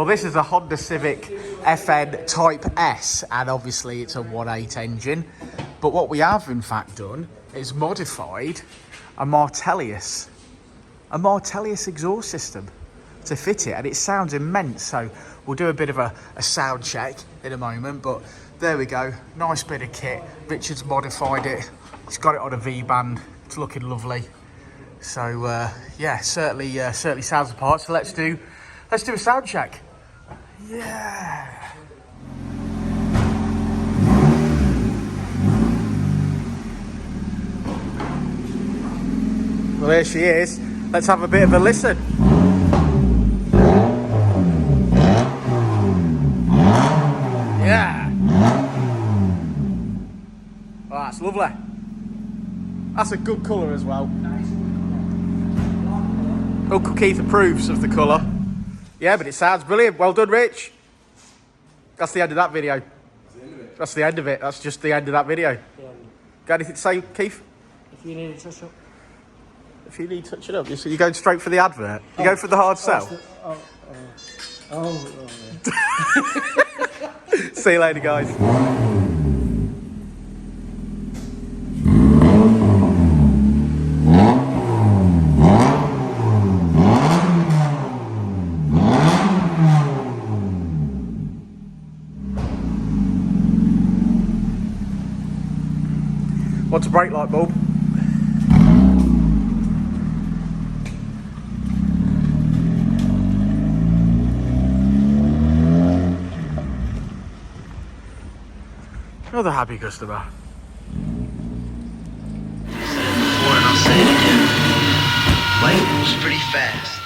this is a Honda Civic FN Type S, and obviously it's a 1.8 engine. But what we have in fact done is modified a Martelius exhaust system to fit it, and it sounds immense. So we'll do a bit of a sound check in a moment, but there we go, nice bit of kit. Richard's modified it, he's got it on a V-band, it's looking lovely. So yeah, certainly sounds the part. So let's do a sound check. Yeah. Well, there she is. Let's have a bit of a listen. Yeah. Oh, that's lovely. That's a good colour as well. Uncle Keith approves of the colour. Yeah, but it sounds brilliant. Well done, Rich. That's the end of that video. That's the end of it. That's just the end of that video. Got anything to say, Keith? If you need a touch up. If you need touching up, you're going straight for the advert? You go for the hard sell? Yeah. See you later, guys. What's a brake light bulb? Another happy customer. Before and I'll say it again. Life moves pretty fast.